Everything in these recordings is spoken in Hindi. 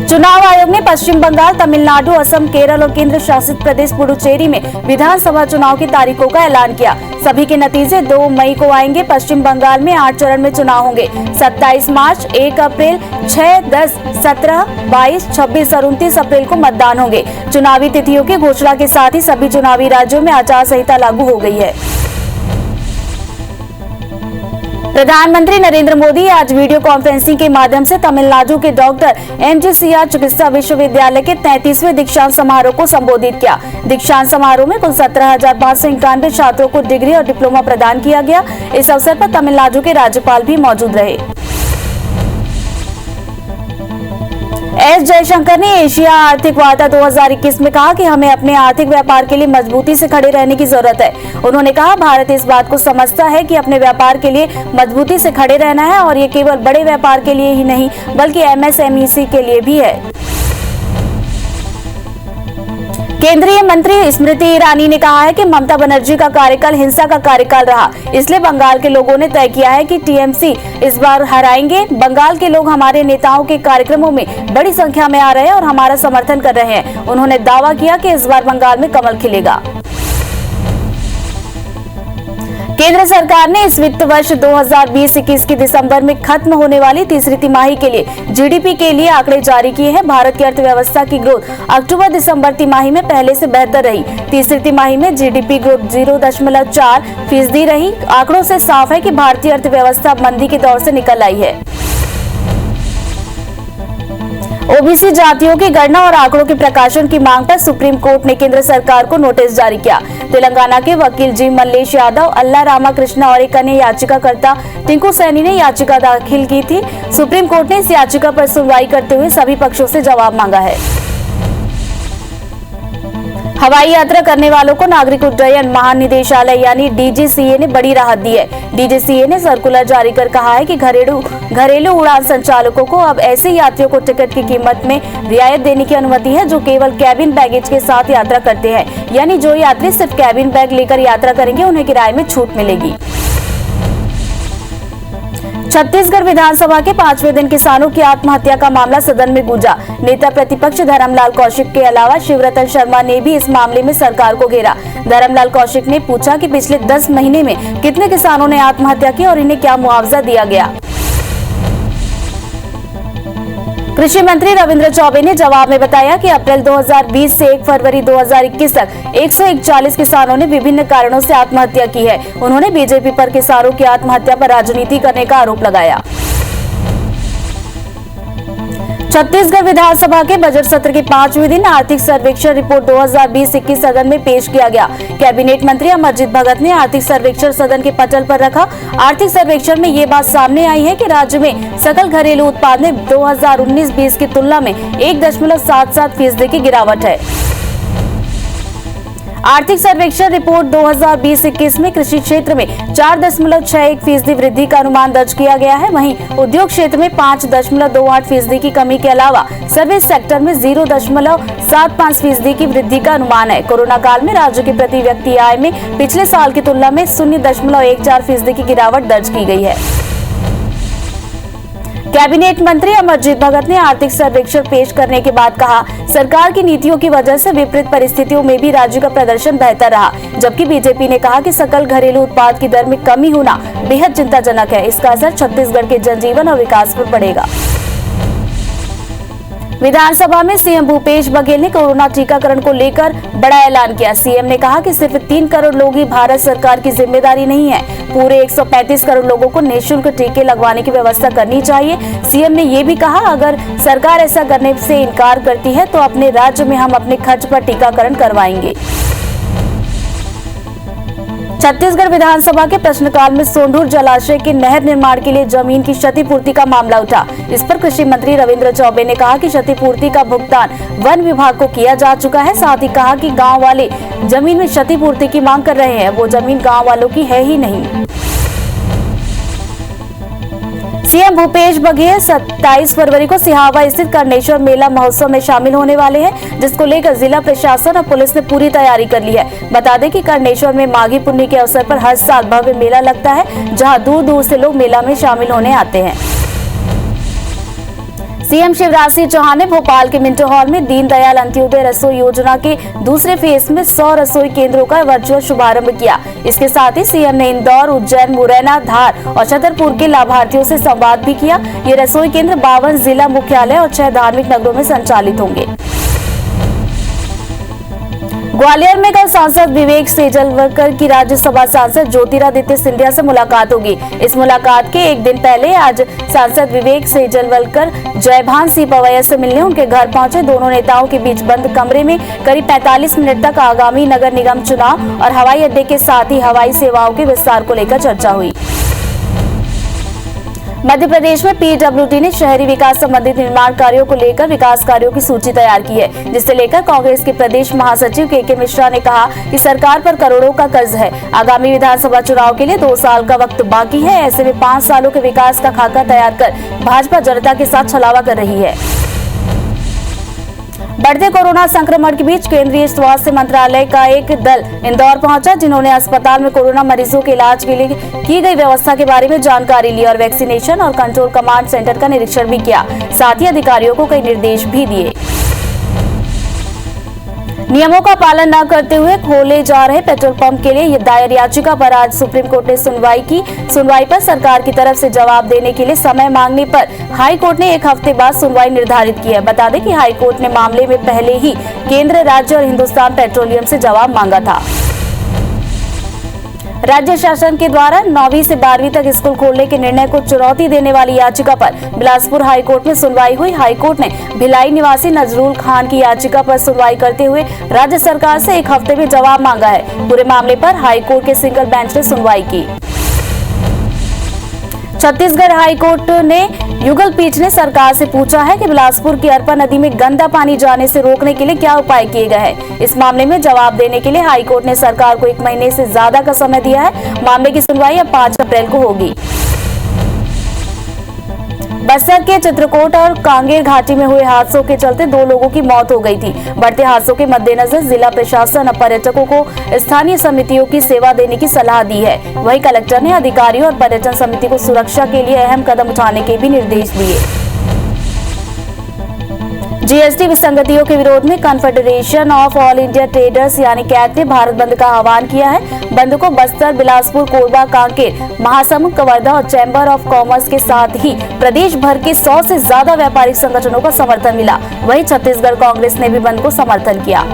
चुनाव आयोग ने पश्चिम बंगाल, तमिलनाडु, असम, केरल और केंद्र शासित प्रदेश पुडुचेरी में विधानसभा चुनाव की तारीखों का ऐलान किया। सभी के नतीजे 2 मई को आएंगे। पश्चिम बंगाल में 8 चरण में चुनाव होंगे। 27 मार्च, 1 अप्रैल, 6, 10, 17, 22, 26 और 29 अप्रैल को मतदान होंगे। चुनावी तिथियों की घोषणा के साथ ही सभी चुनावी राज्यों में आचार संहिता लागू हो गई है। प्रधानमंत्री नरेंद्र मोदी आज वीडियो कॉन्फ्रेंसिंग के माध्यम से तमिलनाडु के डॉक्टर MGCR चिकित्सा विश्वविद्यालय के 33वें दीक्षांत समारोह को संबोधित किया। दीक्षांत समारोह में कुल 17,591 छात्रों को डिग्री और डिप्लोमा प्रदान किया गया। इस अवसर पर तमिलनाडु के राज्यपाल भी मौजूद रहे। एस जयशंकर ने एशिया आर्थिक वार्ता 2021 में कहा कि हमें अपने आर्थिक व्यापार के लिए मजबूती से खड़े रहने की जरूरत है। उन्होंने कहा, भारत इस बात को समझता है कि अपने व्यापार के लिए मजबूती से खड़े रहना है और ये केवल बड़े व्यापार के लिए ही नहीं बल्कि MSME के लिए भी है। केंद्रीय मंत्री स्मृति ईरानी ने कहा है कि ममता बनर्जी का कार्यकाल हिंसा का कार्यकाल रहा, इसलिए बंगाल के लोगों ने तय किया है कि TMC इस बार हराएंगे। बंगाल के लोग हमारे नेताओं के कार्यक्रमों में बड़ी संख्या में आ रहे हैं और हमारा समर्थन कर रहे हैं। उन्होंने दावा किया कि इस बार बंगाल में कमल खिलेगा। केंद्र सरकार ने इस वित्त वर्ष 2020-21 की दिसंबर में खत्म होने वाली तीसरी तिमाही के लिए GDP के लिए आंकड़े जारी किए हैं। भारत की अर्थव्यवस्था की ग्रोथ अक्टूबर-दिसंबर तिमाही में पहले से बेहतर रही। तीसरी तिमाही में GDP ग्रोथ 0.4% रही। आंकड़ों से साफ है कि भारतीय अर्थव्यवस्था मंदी के दौर से निकल आई है। OBC जातियों की गणना और आंकड़ों के प्रकाशन की मांग पर सुप्रीम कोर्ट ने केंद्र सरकार को नोटिस जारी किया। तेलंगाना के वकील जी मल्लेश यादव, अल्ला रामाकृष्ण और एक अन्य याचिकाकर्ता टिंकू सैनी ने याचिका दाखिल की थी। सुप्रीम कोर्ट ने इस याचिका पर सुनवाई करते हुए सभी पक्षों से जवाब मांगा है। हवाई यात्रा करने वालों को नागरिक उड्डयन महानिदेशालय यानी DGCA ने बड़ी राहत दी है। DGCA ने सर्कुलर जारी कर कहा है कि घरेलू उड़ान संचालकों को अब ऐसे यात्रियों को टिकट की कीमत में रियायत देने की अनुमति है जो केवल कैबिन बैगेज के साथ यात्रा करते हैं, यानी जो यात्री सिर्फ कैबिन बैग लेकर यात्रा करेंगे उन्हें किराए में छूट मिलेगी। छत्तीसगढ़ विधानसभा के 5वें दिन किसानों की आत्महत्या का मामला सदन में गूंजा। नेता प्रतिपक्ष धर्मलाल कौशिक के अलावा शिवरतन शर्मा ने भी इस मामले में सरकार को घेरा। धर्मलाल कौशिक ने पूछा कि पिछले 10 महीने में कितने किसानों ने आत्महत्या की और इन्हें क्या मुआवजा दिया गया। कृषि मंत्री रविंद्र चौबे ने जवाब में बताया कि अप्रैल 2020 से 1 फरवरी 2021 तक 141 किसानों ने विभिन्न कारणों से आत्महत्या की है। उन्होंने बीजेपी पर किसानों की आत्महत्या पर राजनीति करने का आरोप लगाया। छत्तीसगढ़ विधानसभा के बजट सत्र के 5वें दिन आर्थिक सर्वेक्षण रिपोर्ट 2020-21 सदन में पेश किया गया। कैबिनेट मंत्री अमरजीत भगत ने आर्थिक सर्वेक्षण सदन के पटल पर रखा। आर्थिक सर्वेक्षण में ये बात सामने आई है कि राज्य में सकल घरेलू उत्पाद में 2019-20 की तुलना में 1.77% की गिरावट है। आर्थिक सर्वेक्षण रिपोर्ट 2020-21 में कृषि क्षेत्र में 4.61% वृद्धि का अनुमान दर्ज किया गया है। वहीं उद्योग क्षेत्र में 5.28% की कमी के अलावा सर्विस सेक्टर में 0.75% की वृद्धि का अनुमान है। कोरोना काल में राज्य की प्रति व्यक्ति आय में पिछले साल की तुलना में 0.14% की गिरावट दर्ज की गई है। कैबिनेट मंत्री अमरजीत भगत ने आर्थिक सर्वेक्षण पेश करने के बाद कहा, सरकार की नीतियों की वजह से विपरीत परिस्थितियों में भी राज्य का प्रदर्शन बेहतर रहा। जबकि बीजेपी ने कहा कि सकल घरेलू उत्पाद की दर में कमी होना बेहद चिंताजनक है। इसका असर छत्तीसगढ़ के जनजीवन और विकास पर पड़ेगा। विधानसभा में सीएम भूपेश बघेल ने कोरोना टीकाकरण को लेकर बड़ा ऐलान किया। सीएम ने कहा कि सिर्फ 3 करोड़ लोग ही भारत सरकार की जिम्मेदारी नहीं है, पूरे 135 करोड़ लोगों को निःशुल्क टीके लगवाने की व्यवस्था करनी चाहिए। सीएम ने ये भी कहा, अगर सरकार ऐसा करने से इनकार करती है तो अपने राज्य में हम अपने खर्च पर टीकाकरण करवाएंगे। छत्तीसगढ़ विधानसभा के प्रश्नकाल में सोंढूर जलाशय के नहर निर्माण के लिए जमीन की क्षतिपूर्ति का मामला उठा। इस पर कृषि मंत्री रविंद्र चौबे ने कहा कि क्षतिपूर्ति का भुगतान वन विभाग को किया जा चुका है। साथ ही कहा कि गांव वाले जमीन में क्षतिपूर्ति की मांग कर रहे हैं, वो जमीन गांव वालों की है ही नहीं। सीएम भूपेश बघेल 27 फरवरी को सिहावा स्थित कर्णेश्वर मेला महोत्सव में शामिल होने वाले हैं, जिसको लेकर जिला प्रशासन और पुलिस ने पूरी तैयारी कर ली है। बता दें कि कर्णेश्वर में माघी पुन्नी के अवसर पर हर साल भव्य मेला लगता है, जहां दूर दूर से लोग मेला में शामिल होने आते हैं। सीएम शिवराज सिंह चौहान ने भोपाल के मिंटो हॉल में दीनदयाल अंत्योदय रसोई योजना के दूसरे फेज में 100 रसोई केंद्रों का वर्चुअल शुभारंभ किया। इसके साथ ही सीएम ने इंदौर, उज्जैन, मुरैना, धार और छतरपुर के लाभार्थियों से संवाद भी किया। ये रसोई केंद्र 52 जिला मुख्यालय और 6 धार्मिक नगरों में संचालित होंगे। ग्वालियर में कल सांसद विवेक सेजलवलकर की राज्यसभा सांसद ज्योतिरादित्य सिंधिया से मुलाकात होगी। इस मुलाकात के एक दिन पहले आज सांसद विवेक सेजलवलकर जयभान सिंह पवैया से मिलने उनके घर पहुंचे। दोनों नेताओं के बीच बंद कमरे में करीब 45 मिनट तक आगामी नगर निगम चुनाव और हवाई अड्डे के साथ ही हवाई सेवाओं के विस्तार को लेकर चर्चा हुई। मध्य प्रदेश में पीडब्ल्यूडी ने शहरी विकास संबंधित निर्माण कार्यों को लेकर विकास कार्यों की सूची तैयार की है, जिसे लेकर कांग्रेस के प्रदेश महासचिव के मिश्रा ने कहा कि सरकार पर करोड़ों का कर्ज है। आगामी विधानसभा चुनाव के लिए 2 साल का वक्त बाकी है। ऐसे में 5 सालों के विकास का खाका तैयार कर भाजपा जनता के साथ छलावा कर रही है। बढ़ते कोरोना संक्रमण के बीच केंद्रीय स्वास्थ्य मंत्रालय का एक दल इंदौर पहुंचा, जिन्होंने अस्पताल में कोरोना मरीजों के इलाज के लिए की गई व्यवस्था के बारे में जानकारी ली और वैक्सीनेशन और कंट्रोल कमांड सेंटर का निरीक्षण भी किया। साथ ही अधिकारियों को कई निर्देश भी दिए। नियमों का पालन न करते हुए खोले जा रहे पेट्रोल पंप के लिए दायर याचिका पर आज सुप्रीम कोर्ट ने सुनवाई की। सुनवाई पर सरकार की तरफ से जवाब देने के लिए समय मांगने पर हाई कोर्ट ने 1 हफ्ते बाद सुनवाई निर्धारित की है। बता दें कि हाई कोर्ट ने मामले में पहले ही केंद्र, राज्य और हिंदुस्तान पेट्रोलियम से जवाब मांगा था। राज्य शासन के द्वारा 9वीं से 12वीं तक स्कूल खोलने के निर्णय को चुनौती देने वाली याचिका पर बिलासपुर हाई कोर्ट में सुनवाई हुई। हाई कोर्ट ने भिलाई निवासी नजरुल खान की याचिका पर सुनवाई करते हुए राज्य सरकार से 1 हफ्ते में जवाब मांगा है। पूरे मामले पर हाई कोर्ट के सिंगल बेंच ने सुनवाई की। छत्तीसगढ़ हाई कोर्ट ने युगल पीठ ने सरकार से पूछा है कि बिलासपुर की अरपा नदी में गंदा पानी जाने से रोकने के लिए क्या उपाय किए गए हैं। इस मामले में जवाब देने के लिए हाई कोर्ट ने सरकार को 1 महीने से ज्यादा का समय दिया है। मामले की सुनवाई अब 5 अप्रैल को होगी। बस्तर के चित्रकूट और कांगेर घाटी में हुए हादसों के चलते 2 लोगों की मौत हो गई थी। बढ़ते हादसों के मद्देनजर जिला प्रशासन अब पर्यटकों को स्थानीय समितियों की सेवा देने की सलाह दी है। वहीं कलेक्टर ने अधिकारियों और पर्यटन समिति को सुरक्षा के लिए अहम कदम उठाने के भी निर्देश दिए। जीएसटी विसंगतियों के विरोध में confederation of all India traders यानी कैट ने भारत बंद का आह्वान किया है। बंद को बस्तर, बिलासपुर, कोरबा, कांकेर, महासमुंद, कवर्धा और चैम्बर ऑफ कॉमर्स के साथ ही प्रदेश भर के 100 से ज्यादा व्यापारिक संगठनों का समर्थन मिला। वहीं छत्तीसगढ़ कांग्रेस ने भी बंद को समर्थन किया।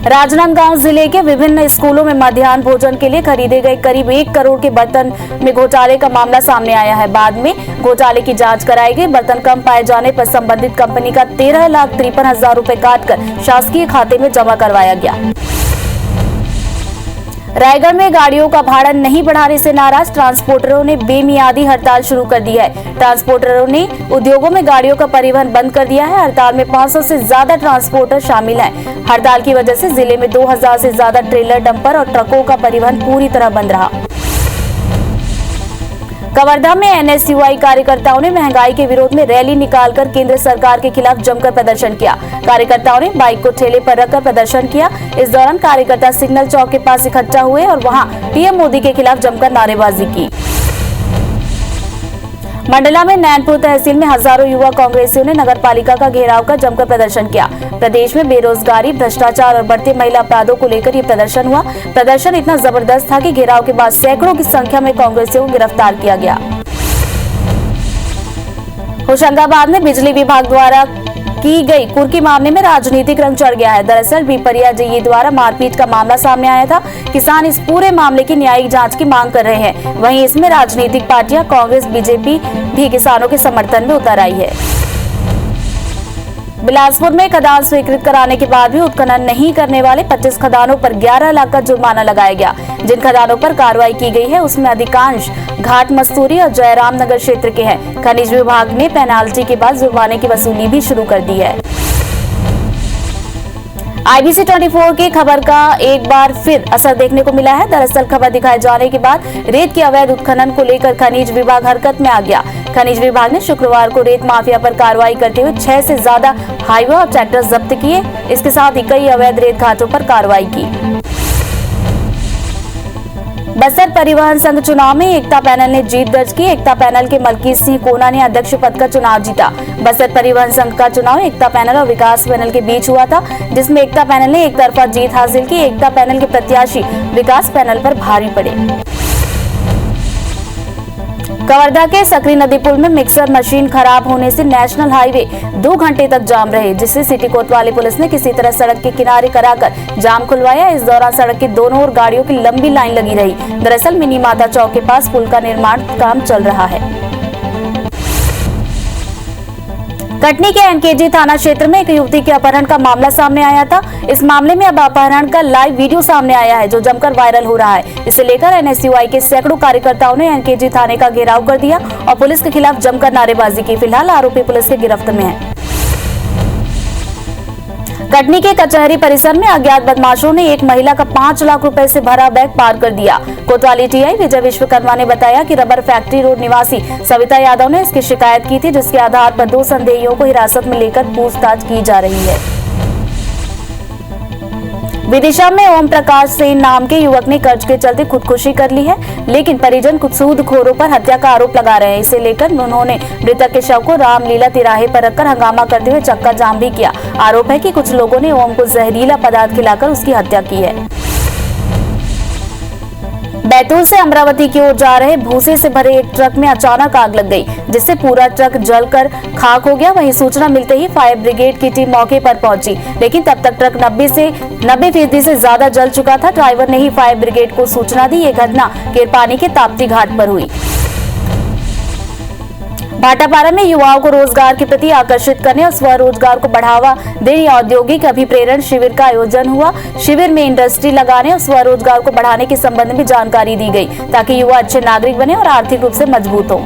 राजनांदगांव जिले के विभिन्न स्कूलों में मध्याह्न भोजन के लिए खरीदे गए करीब 1 करोड़ के बर्तन में घोटाले का मामला सामने आया है। बाद में घोटाले की जांच कराई गई। बर्तन कम पाए जाने पर संबंधित कंपनी का 13,53,000 रुपए काटकर शासकीय खाते में जमा करवाया गया। रायगढ़ में गाड़ियों का भाड़ा नहीं बढ़ाने से नाराज ट्रांसपोर्टरों ने बेमियादी हड़ताल शुरू कर दी है। ट्रांसपोर्टरों ने उद्योगों में गाड़ियों का परिवहन बंद कर दिया है। हड़ताल में 500 से ज्यादा ट्रांसपोर्टर शामिल हैं। हड़ताल की वजह से जिले में 2000 से ज्यादा ट्रेलर, डंपर और ट्रकों का परिवहन पूरी तरह बंद रहा। कवर्धा में एनएसयूआई कार्यकर्ताओं ने महंगाई के विरोध में रैली निकालकर केंद्र सरकार के खिलाफ जमकर प्रदर्शन किया। कार्यकर्ताओं ने बाइक को ठेले पर रखकर प्रदर्शन किया। इस दौरान कार्यकर्ता सिग्नल चौक के पास इकट्ठा हुए और वहां पीएम मोदी के खिलाफ जमकर नारेबाजी की। मंडला में नैनपुर तहसील में हजारों युवा कांग्रेसियों ने नगर पालिका का घेराव कर जमकर प्रदर्शन किया। प्रदेश में बेरोजगारी, भ्रष्टाचार और बढ़ते महिला अपराधों को लेकर ये प्रदर्शन हुआ। प्रदर्शन इतना जबरदस्त था कि घेराव के बाद सैकड़ों की संख्या में कांग्रेसियों को गिरफ्तार किया गया। होशंगाबाद में बिजली विभाग द्वारा की गई कुर्की मामले में राजनीतिक रंग चढ़ गया है। दरअसल बीपरिया जी द्वारा मारपीट का मामला सामने आया था। किसान इस पूरे मामले की न्यायिक जांच की मांग कर रहे हैं। वहीं इसमें राजनीतिक पार्टियां कांग्रेस, बीजेपी भी किसानों के समर्थन में उतर आई है। बिलासपुर में खदान स्वीकृत कराने के बाद भी उत्खनन नहीं करने वाले 25 खदानों पर 11 लाख का जुर्माना लगाया गया। जिन खदानों पर कार्रवाई की गई है उसमें अधिकांश घाट मस्तूरी और जयराम नगर क्षेत्र के हैं। खनिज विभाग ने पेनाल्टी के बाद जुर्माने की वसूली भी शुरू कर दी है। IBC 24 की खबर का एक बार फिर असर देखने को मिला है। दरअसल खबर दिखाए जाने के बाद रेत के अवैध उत्खनन को लेकर खनिज विभाग हरकत में आ गया। खनिज विभाग ने शुक्रवार को रेत माफिया पर कार्रवाई करते हुए 6 से ज्यादा हाईवे और ट्रैक्टर जब्त किए। इसके साथ ही कई अवैध रेत घाटों पर कार्रवाई की। बस्तर परिवहन संघ चुनाव में एकता पैनल ने जीत दर्ज की। एकता पैनल के मलकीत सिंह कोना ने अध्यक्ष पद का चुनाव जीता। बस्तर परिवहन संघ का चुनाव एकता पैनल और विकास पैनल के बीच हुआ था, जिसमें एकता पैनल ने एक तरफा जीत हासिल की। एकता पैनल के प्रत्याशी विकास पैनल पर भारी पड़े। कवर्धा के सकरी नदी पुल में मिक्सर मशीन खराब होने से नेशनल हाईवे 2 घंटे तक जाम रहे, जिससे सिटी कोतवाली पुलिस ने किसी तरह सड़क के किनारे कराकर जाम खुलवाया। इस दौरान सड़क के दोनों ओर गाड़ियों की लंबी लाइन लगी रही। दरअसल मिनी माता चौक के पास पुल का निर्माण काम चल रहा है। कटनी के एनकेजी थाना क्षेत्र में एक युवती के अपहरण का मामला सामने आया था। इस मामले में अब अपहरण का लाइव वीडियो सामने आया है, जो जमकर वायरल हो रहा है। इसे लेकर एनएसयूआई के सैकड़ों कार्यकर्ताओं ने एनकेजी थाने का घेराव कर दिया और पुलिस के खिलाफ जमकर नारेबाजी की। फिलहाल आरोपी पुलिस की गिरफ्त में है। कटनी के कचहरी परिसर में अज्ञात बदमाशों ने एक महिला का 5 लाख रुपए से भरा बैग पार कर दिया। कोतवाली टीआई विजय विश्वकर्मा ने बताया कि रबर फैक्ट्री रोड निवासी सविता यादव ने इसकी शिकायत की थी, जिसके आधार पर 2 संदेहियों को हिरासत में लेकर पूछताछ की जा रही है। विदिशा में ओम प्रकाश सेन नाम के युवक ने कर्ज के चलते खुदकुशी कर ली है, लेकिन परिजन कुछ सूदखोरों पर हत्या का आरोप लगा रहे हैं। इसे लेकर उन्होंने मृतक के शव को रामलीला तिराहे पर रखकर हंगामा करते हुए चक्का जाम भी किया। आरोप है कि कुछ लोगों ने ओम को जहरीला पदार्थ खिलाकर उसकी हत्या की है। बैतूल से अमरावती की ओर जा रहे भूसे से भरे एक ट्रक में अचानक आग लग गई, जिससे पूरा ट्रक जलकर खाक हो गया। वहीं सूचना मिलते ही फायर ब्रिगेड की टीम मौके पर पहुंची, लेकिन तब तक ट्रक 90% से ज्यादा जल चुका था। ड्राइवर ने ही फायर ब्रिगेड को सूचना दी। ये घटना केरपानी के ताप्ती घाट पर हुई। भाटापारा में युवाओं को रोजगार के प्रति आकर्षित करने और स्वरोजगार को बढ़ावा देने औद्योगिक अभिप्रेरण शिविर का आयोजन हुआ। शिविर में इंडस्ट्री लगाने और स्वरोजगार को बढ़ाने के संबंध में जानकारी दी गई, ताकि युवा अच्छे नागरिक बने और आर्थिक रूप से मजबूत हो।